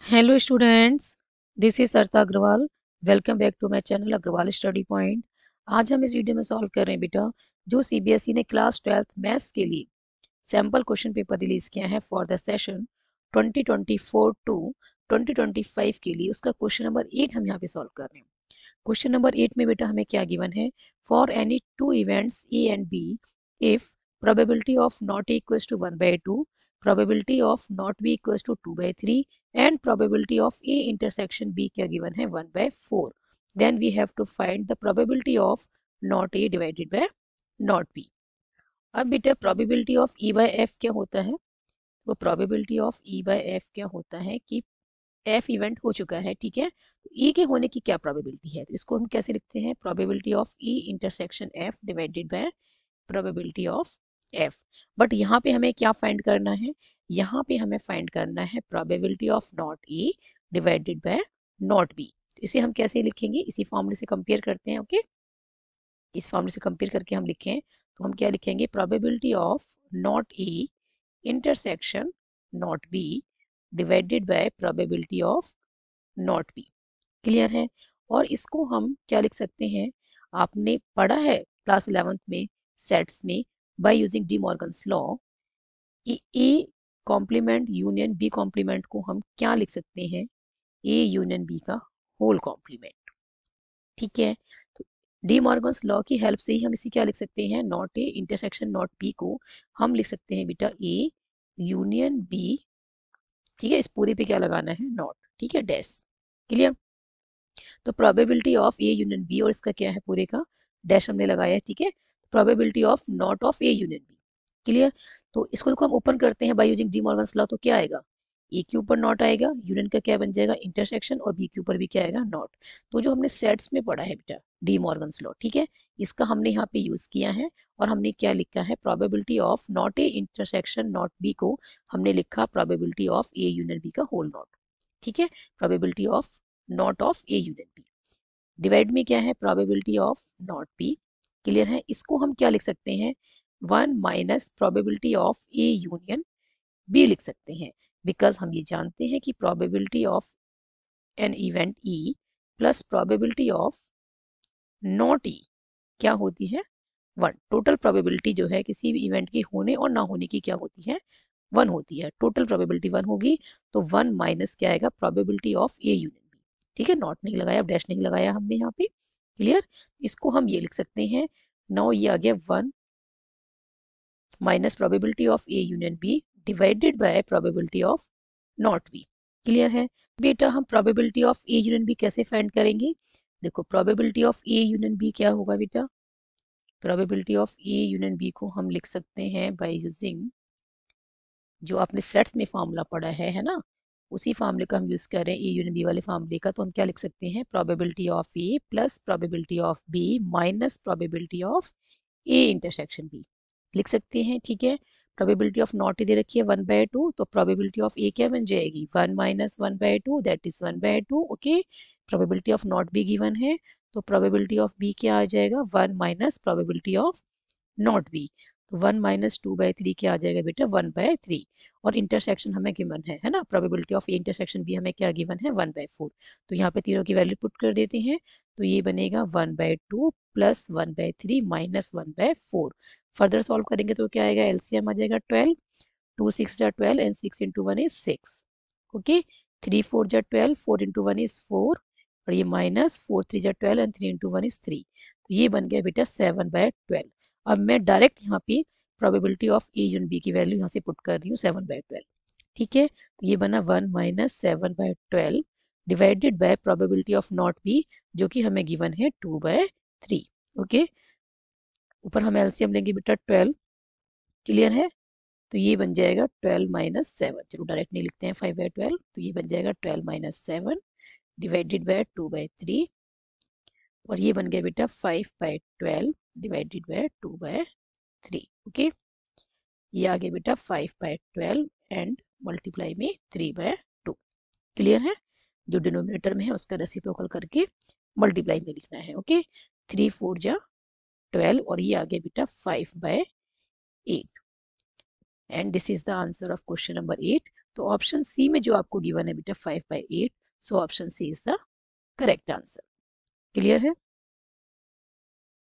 Hello students, this is Sarita Agarwal. Welcome back to my channel Agarwal study point. आज हम इस video में सॉल्व कर रहे हैं बेटा जो सीबीएसई ने क्लास 12th मैथ्स के लिए सैम्पल क्वेश्चन पेपर रिलीज किया है फॉर द सेशन 2024 टू 2025 के लिए। उसका क्वेश्चन नंबर 8 हम यहाँ पे सॉल्व कर रहे हैं। क्वेश्चन नंबर 8 में बेटा हमें क्या गिवन है, for any two events A and B if probability of not equals to 1/2, probability of not b equals to 2/3 and probability of a intersection b क्या given है 1/4, then we have to find the probability of not a divided by not b। अब बेटा probability of e by f क्या होता है, तो probability of e by f क्या होता है कि एफ इवेंट हो चुका है, ठीक है, तो ई के होने की क्या प्रोबेबिलिटी है, तो इसको हम कैसे लिखते हैं, probability of E intersection F divided by probability of F. But यहाँ पे हमें क्या फाइंड करना है, यहाँ पे हमें फाइंड करना है probability of not A divided by not be. इसे हम कैसे लिखेंगे, इसी फॉर्मूले से कंपेयर करते हैं। ओके, इस फॉर्मूले से कंपेयर करके हम लिखें तो हम क्या लिखेंगे, probability of not A intersection not B divided by probability of not B. Clear है। और इसको हम क्या लिख सकते हैं, आपने पढ़ा है क्लास 11th में सेट्स में by using D Morgan's law कि A complement union B complement को हम क्या लिख सकते हैं, ए यूनियन बी का होल कॉम्प्लीमेंट। ठीक है, तो डी मॉर्गन्स लॉ की हेल्प से ही हम इसी क्या लिख सकते हैं, not A intersection not B को हम लिख सकते हैं बेटा ए यूनियन बी। ठीक है, इस पूरे पे क्या लगाना है, नॉट। ठीक है, डैश। क्लियर। तो probability of A union B, और इसका क्या है पूरे का डैश हमने लगाया है। ठीक है, probability of not of A union B. Clear. तो इसको देखो हम ओपन करते हैं by using D Morgan's law, तो क्या आएगा, ए के ऊपर नॉट आएगा, यूनियन का क्या बन जाएगा इंटरसेक्शन, और बी के ऊपर भी क्या आएगा नॉट। तो जो हमने सेट्स में पढ़ा है बेटा डी मॉर्गन्स लॉ, ठीक है, इसका हमने यहाँ पे यूज किया है और हमने क्या लिखा है, probability of not A intersection not B को हमने लिखा probability of A union B का होल नॉट। ठीक है, probability of not of A union B divide में क्या है, probability of not B. Clear है, इसको हम क्या लिख सकते हैं, 1 minus probability of A union B लिख सकते हैं, बिकॉज हम ये जानते हैं कि probability of an event E plus probability of not ई क्या होती है, 1। टोटल प्रोबेबिलिटी जो है किसी भी इवेंट के होने और ना होने की क्या होती है, 1 होती है। टोटल प्रोबेबिलिटी 1 होगी, तो 1 माइनस क्या आएगा, probability of A union B. ठीक है, नॉट नहीं लगाया, डैश नहीं लगाया हमने यहाँ पे। क्लियर। इसको हम ये लिख सकते हैं, नाउ ये आ गया 1 minus probability of A union B divided by probability of not B. Clear है। बेटा हम probability of A union B कैसे फाइंड करेंगे, देखो probability of A union B क्या होगा बेटा, probability of A union B को हम लिख सकते हैं बाय यूजिंग जो आपने सेट्स में फॉर्मूला पढ़ा है ना, उसी फॉर्मूले का हम यूज कर रहे हैं, ए यूनियन बी वाले फॉर्मूले का। तो हम क्या लिख सकते हैं, probability of A plus probability of B minus probability of A intersection B लिख सकते हैं। ठीक है, प्रोबेबिलिटी ऑफ नॉट दे रखी है 1/2, तो प्रोबेबिलिटी ऑफ ए क्या बन जाएगी, 1 minus 1/2 that is 1/2। Okay, probability of not be given है, तो प्रोबेबिलिटी ऑफ बी क्या आ जाएगा, 1 minus probability of not B. तो 1 माइनस 2/3 क्या आ जाएगा बेटा, 1/3। और इंटरसेक्शन हमें गिवन है ना, प्रोबेबिलिटी ऑफ ए इंटरसेक्शन भी हमें क्या गिवन है, 1/4। तो यहाँ पे तीनों की वैल्यू पुट कर देते हैं, तो ये बनेगा 1/2 प्लस 1/3 माइनस 1/4। फर्दर सॉल्व करेंगे तो क्या आएगा, एलसीएम आ जाएगा 12, 2 6 जा 12 एंड 6 इंटू 1 इज 6। ओके, 3 4 जा 12, 4 इंटू 1 इज 4, और ये माइनस 4 3 जा 12 एंड 3 इंटू 1 इज 3। तो ये बन गया बेटा 7/12। अब मैं डायरेक्ट यहाँ पे probability of A union B की वैल्यू यहाँ से पुट कर रही हूँ 7/12। ठीक है, तो ये बना 1 minus 7/12 divided by probability of not B जो कि हमें गिवन है 2/3। ओके, ऊपर हम एलसीएम लेंगे बेटा 12। क्लियर है, तो ये बन जाएगा 12 माइनस 7, चलो डायरेक्ट नहीं लिखते हैं 5/12, तो ये बन जाएगा 12 माइनस 7 डिवाइडेड बाय 2/3, और ये बन गया बेटा 5/12 डिवाइडेड बाय 2/3। ओके, ये आ गया बेटा 5/12 एंड मल्टीप्लाई में 3/2। क्लियर है, जो डिनोमिनेटर में है उसका रेसिप्रोकल करके मल्टीप्लाई में लिखना है। ओके, 3 4 जा 12, और ये आ गया बेटा 5/8। And this is the answer of question number 8। तो ऑप्शन सी में जो आपको गिवन है बेटा 5/8, so option C is the correct answer. Clear है?